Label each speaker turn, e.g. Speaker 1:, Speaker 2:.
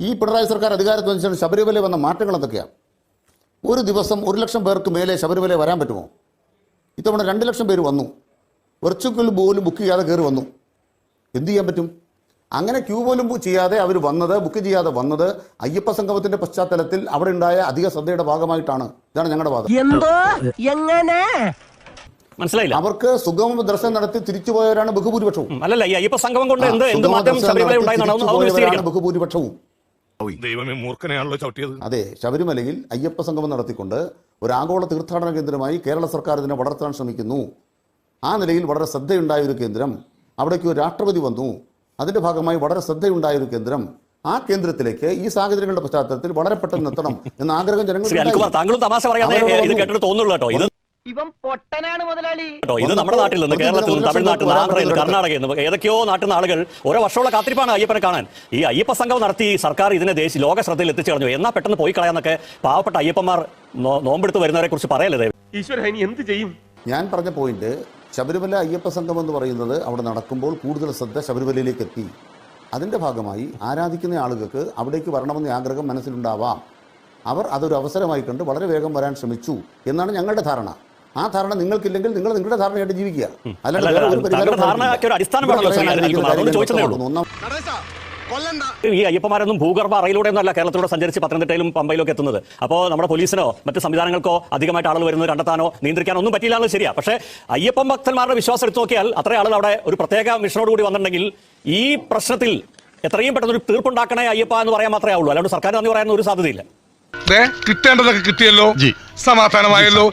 Speaker 1: ഈ പിണറായി സർക്കാർ അധികാരത്തിൽ വന്ന ശേഷം ശബരിമല വന്ന മാറ്റങ്ങൾ എന്തൊക്കെയാണ്? ഒരു ദിവസം 1 ലക്ഷം പേർക്ക് മേലെ ശബരിമല വരാൻ പറ്റുമോ? ഇത്തവണ 2 ലക്ഷം പേര് വന്നു. വെർച്വൽ പോലും ബുക്ക് ചെയ്യാതെ കയറി വന്നു. എന്ത് ചെയ്യാൻ പറ്റും? അങ്ങനെ ക്യൂ പോലും ചെയ്യാതെ അവർ വന്നത്, ബുക്ക് ചെയ്യാതെ വന്നത് അയ്യപ്പ സംഗമത്തിന്റെ പശ്ചാത്തലത്തിൽ അവിടെ ഉണ്ടായ അധിക ശ്രദ്ധയുടെ ഭാഗമായിട്ടാണ്. ഇതാണ് ഞങ്ങളുടെ വാദം.
Speaker 2: മനസ്സിലായില്ല.
Speaker 1: അവർക്ക് സുഗമ ദർശനം നടത്തി തിരിച്ചുപോയവരാണ് ബഹുഭൂരിപക്ഷവും.
Speaker 2: അല്ലല്ല, ഈ അയ്യപ്പ സംഗമം കൊണ്ട് എന്ത് മാറ്റം ശബരിമല ഉണ്ടായെന്നാണ്
Speaker 1: ബഹുഭൂരിപക്ഷവും.
Speaker 3: ദൈവമേ, മൂർഖനെയാണല്ലോ ചവിട്ടിയത്.
Speaker 1: അതെ, ശബരിമലയിൽ അയ്യപ്പ സംഗമം നടത്തിക്കൊണ്ട് ഒരു ആഗോള തീർത്ഥാടന കേന്ദ്രമായി കേരള സർക്കാർ ഇതിനെ വളർത്താൻ ശ്രമിക്കുന്നു. ആ നിലയിൽ വളരെ ശ്രദ്ധയുണ്ടായ ഒരു കേന്ദ്രം, അവിടേക്ക് ഒരു രാഷ്ട്രപതി വന്നു, അതിന്റെ ഭാഗമായി വളരെ ശ്രദ്ധയുണ്ടായ ഒരു കേന്ദ്രം, ആ കേന്ദ്രത്തിലേക്ക് ഈ സാഹചര്യങ്ങളുടെ പശ്ചാത്തലത്തിൽ വളരെ പെട്ടെന്ന് എത്തണം എന്ന ആഗ്രഹം ജനങ്ങൾ.
Speaker 2: താങ്കളും തമാശ പറയാതെ ഇത് കേട്ടിട്ട് തോന്നുള്ളൂ കേട്ടോ.
Speaker 4: ഇവൻ പൊട്ടനാണ് മുതലാളി.
Speaker 2: ഇത് നമ്മുടെ നാട്ടിൽ നിന്ന്, കേരളത്തിൽ നിന്ന്, തമിഴ്നാട്ടിൽ നിന്ന്, ആന്ധ്രയിൽ നിന്ന്, കർണാടകയിൽ നിന്ന്, ഏതൊക്കെയോ നാട്ടിൽ നിന്ന് ആളുകൾ ഓരോ വർഷമുള്ള കാത്തിരിപ്പാണ് അയ്യപ്പനെ കാണാൻ. ഈ അയ്യപ്പ സംഘം നടത്തി സർക്കാർ ഇതിനെ ലോക ശ്രദ്ധയിൽ എത്തിച്ചു കളഞ്ഞു. എന്നാ പെട്ടെന്ന് പോയി കളയാന്നൊക്കെ പാവപ്പെട്ട അയ്യപ്പന്മാർ നോമ്പെടുത്ത് വരുന്നവരെ കുറിച്ച് പറയല്ലേ.
Speaker 3: ഈശ്വര, ഇനി എന്ത് ചെയ്യും?
Speaker 1: ഞാൻ പറഞ്ഞ പോയിന്റ്, ശബരിമല അയ്യപ്പ സംഘം എന്ന് പറയുന്നത് അവിടെ നടക്കുമ്പോൾ കൂടുതൽ ശ്രദ്ധ ശബരിമലയിലേക്ക് എത്തി. അതിന്റെ ഭാഗമായി ആരാധിക്കുന്ന ആളുകൾക്ക് അവിടേക്ക് വരണമെന്ന ആഗ്രഹം മനസ്സിലുണ്ടാവാം. അവർ അതൊരു അവസരമായി കണ്ട് വളരെ വേഗം വരാൻ ശ്രമിച്ചു എന്നാണ് ഞങ്ങളുടെ ധാരണ. ആ ധാരണ നിങ്ങൾക്കില്ലെങ്കിൽ നിങ്ങൾ നിങ്ങളുടെ ധാരണയായിട്ട് ജീവിക്കുക.
Speaker 2: ഈ അയ്യപ്പന്മാരൊന്നും ഭൂഗർഭ അറയിലൂടെ ഒന്നല്ല കേരളത്തിലൂടെ സഞ്ചരിച്ച് പത്തനംതിട്ടയിലും പമ്പയിലൊക്കെ എത്തുന്നത്. അപ്പോൾ നമ്മുടെ പോലീസിനോ മറ്റ് സംവിധാനങ്ങൾക്കോ അധികമായിട്ട് ആളുകൾ വരുന്നത് കണ്ടെത്താനോ നിയന്ത്രിക്കാനോ ഒന്നും പറ്റില്ല എന്ന് ശരിയാ. പക്ഷേ അയ്യപ്പൻ ഭക്തന്മാരുടെ വിശ്വാസം എടുത്തു നോക്കിയാൽ അത്ര ആളുകൾ അവിടെ ഒരു പ്രത്യേക മിഷനോട് കൂടി വന്നിട്ടുണ്ടെങ്കിൽ ഈ പ്രശ്നത്തിൽ എത്രയും പെട്ടെന്ന് ഒരു തീർപ്പുണ്ടാക്കണേ അയ്യപ്പ എന്ന് പറയാൻ മാത്രമേ ആവുള്ളൂ. അല്ലാണ്ട് സർക്കാർ നന്ദി പറയാൻ ഒരു സാധ്യതയില്ല.
Speaker 3: കിട്ടേണ്ടതൊക്കെ കിട്ടിയല്ലോ, സമാധാനമായല്ലോ.